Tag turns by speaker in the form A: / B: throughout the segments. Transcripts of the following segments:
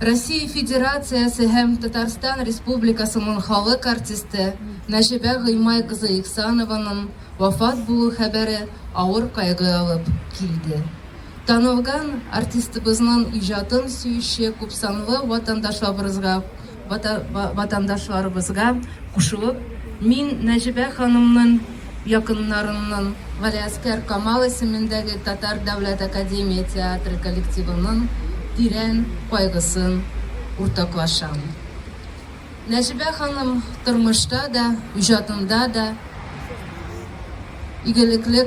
A: Россия Федерациясы һәм Татарстан Республикасының халык артисты Нәҗибә Гыймай кызы Ихсанованың вафат булу хәбәре авыр кайгы алып килде. Танылган артистыбызның иҗатын сөюче күпсанлы ватандашларыбызга кушылып, мин Нәҗибә ханымның якыннарының Галиәскәр Камал исемендәге Татар Дәүләт Академия театры коллективының тирән кайгысын уртаклашам. Нәҗибә ханым тормышта да, иҗатында да игелекле,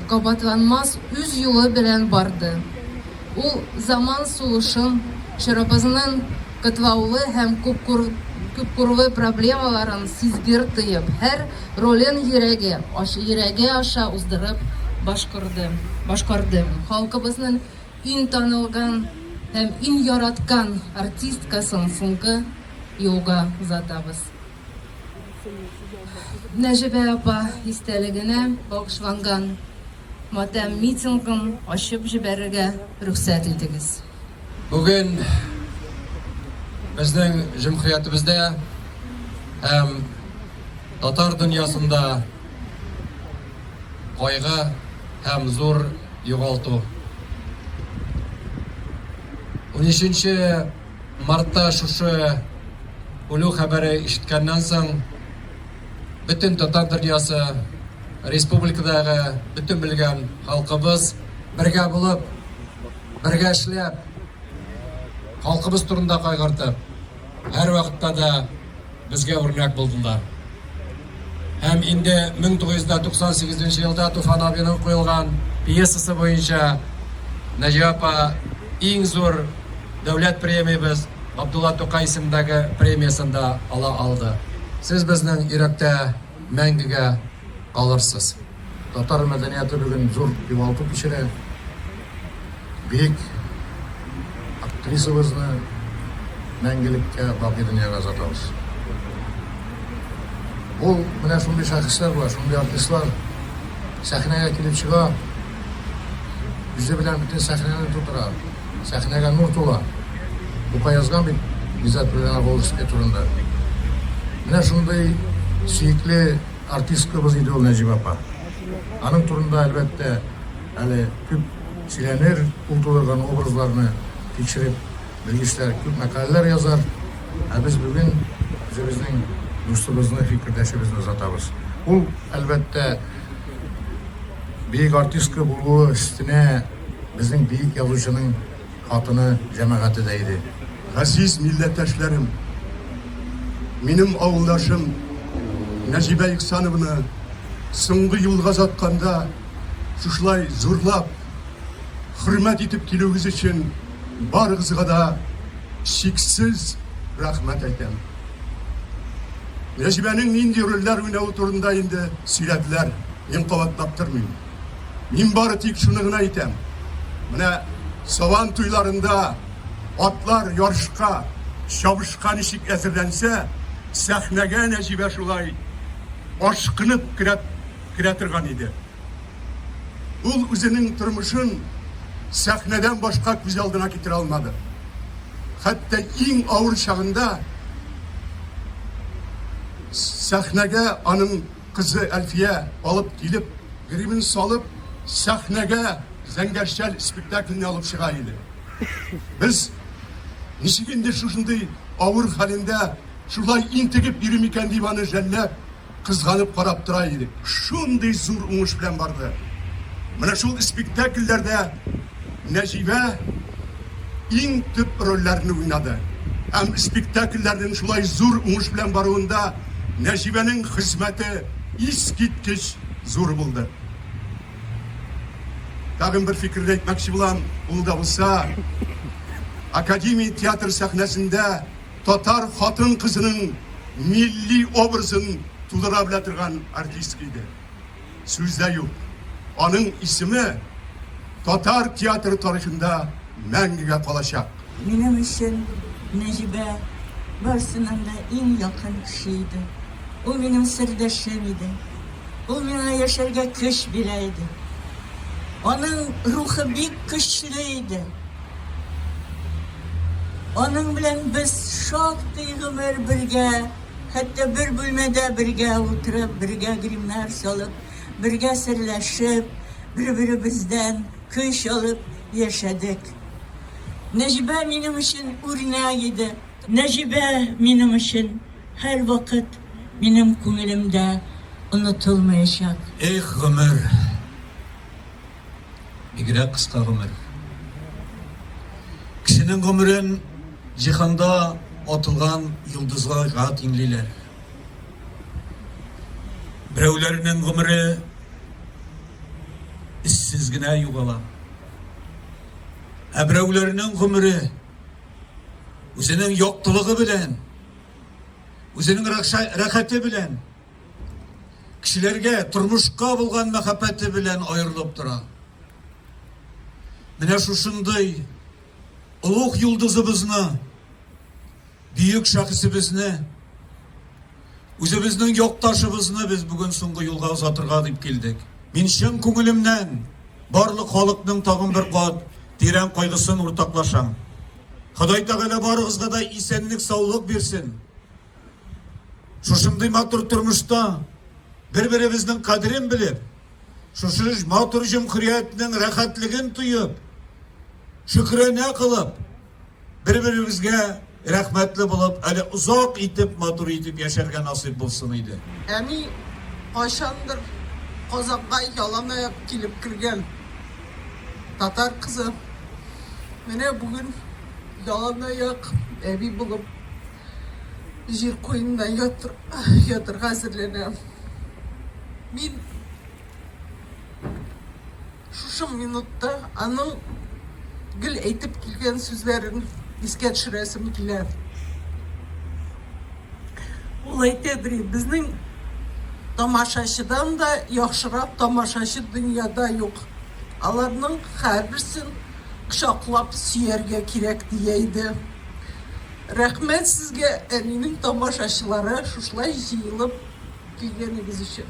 A: кабатланмас үз юлы белән барды. Ул заман сулышын, чорабызның катлаулы һәм күпкурлы проблемаларын сизгер тыеп, һәр ролен йөрәге аша уздырып башкарды. Халкыбызның иң танылган һәм иң яраткан артисткасын соңгы юлга озатабыз. Нәҗибә апа истәлегенә багышланган матәм митингын ачып җибәрергә рөхсәт итегез.
B: Бүген безнең җәмгыятебездә һәм татар дөньясында кайгы һәм зур югалту. 13 мартта шушы үлү хәбәре ишеткәннән соң бөтен татар дөньясы, республикадагы бөтен белгән халкыбыз бергә булып, бергә эшләп, халкыбыз турында кайгыртып, һәр вакытта да безгә үрнәк булдылар. Һәм инде 1998 елда Туфан абыйның куелган пьесасы буенча Нәҗибә апа иң зур дәүләт премиябыз Абдулла Тукай исемендәге премиясында ала алды. Сез безнең йөрәктә мәңгегә калырсыз. Татар мәдәнияты бүген зур югалту кичерә. Бик актрисабызны мәңгелеккә бакый дөньяга озатабыз. Ул менә шундый шәхесләр бар, шундый артистлар сәхнәгә килеп чыга, үзе белән бөтен сәхнәне тутыра, сәхнәгә нур тула. Бука язган бит Гизат Волжский турында. Менә шундый сөйкле артисткабыз иде ул Нәҗибә апа. Аның турында әлбәттә әле күп сөйләнер, ул тудырган образларны тикшереп, белгечләр күп мәкаләләр язар. Ә без бүген үзебезнең дустыбызны, фикердәшебезне озатабыз. Ул әлбәттә бик артистка булуы өстенә безнең бик язучының хатыны җәмәгате дә иде.
C: Газиз милләттәшләрем, минем авылдашым Нәҗибә Ихсановны соңгы юлга озатканда шушлай зурлап, хөрмәт итеп килүегез өчен барыгызга да шиксез рәхмәт әйтәм. Нәҗибәнең нинди рольләр уйнавы турында инде сөйләделәр, мин кабатлап тормыйм. Мин бары тик шуны гына әйтәм. Менә Саван туйларында атлар ярышка, чабышка ничек әзерләнсә, сәхнәгә Нәҗибә шулай ашкынып керә торган иде. Ул үзенең тормышын сәхнәдән башка күз алдына китерә алмады. Хәтта иң авыр чагында сәхнәгә аның кызы Әлфия алып килеп, гримен салып, сәхнәгә Зәңгәрчәл спектакльне алып чыга иде. Без ничек инде шушындый авыр хәлендә шулай интегеп йөрим икән дип аны жәлләп, кызганып карап тора идек. Шундый зур уңыш белән барды. Менә шул спектакльләрдә Нәҗибә иң төп рольләрне уйнады. Һәм спектакльләрнең шулай зур уңыш белән баруында Нәҗибәнең хезмәте искиткеч зур булды. Тагын бер фикерне әйтмәкче булам, ул да булса Академия театр сәхнәсендә татар хатын кызының милли образын тудыра белә торган артист иде. Сүздә юк. Аның исеме татар театр тарихында мәңгегә калачак.
D: Минем өчен Нәҗибә барсыннан да иң якын кеше иде. Ул минем сердәшем иде. Ул миңа яшәргә көч бирә иде. Аның рухы бик көчле иде. Onun bilen biz şakti ömür birge, hatta bir bölmede birge oturup, birge grimler salıp, birge sırlaşıp, birbirimizden kış alıp yaşadık. Necibe benim için urnaydı. Necibe benim için her vakit benim könlümde unutulmayacak.
E: Ey ömür, bigre kıska ömür. Kişinin ömrün cihanda atılgan yıldızlar gat inliler. Birevlerinin ömrü işsizgine yugala. Birevlerinin ömrü özünün yoktuluğu bilen, özünün rakati bilen, kişilerge turmuşka bulgan mehabbeti bilen ayrılıp dura. Mine şuşunday uluk yıldızımızını, büyük şahsimizni, özümüzün yoktaşımızını biz bugün soңғы yolga uzatırga dip keldik. Min şın көңелемнән барлык халыкның тагын бер кат тирән кайгысын уртаклашам. Ходай Тәгалә барыгызга да исәнлек, саулык бирсен. Шушындый матур тормышта bir-birimizning qadrin bilib, şuшы матур җәмгыятьнең рәхәтлеген туеп, şükrene kılıp, bir-birimizga rahmetli bulup, әле uzak itip, матур itip yaşarga nasip bulsun idi.
F: Әни қашанdır Қазанға yalan ayak келіп кірген татар қызы. Міне бүгін yalan ayak әби болып жер қойнында ятырға әзірленем. Мен шушы минутта аның гүл әйтіп келген сөздерін еске түсіресім келеді. Ол айтады, біздің тамашашыдан да яхшырап тамашашы dünyada yok. Аларның һәрберсен кочаклап сөяргә кирәк дияйди. Рәхмәт сезгә, әнинең тамашачылары, шушылай җыелып килгәнегез өчен.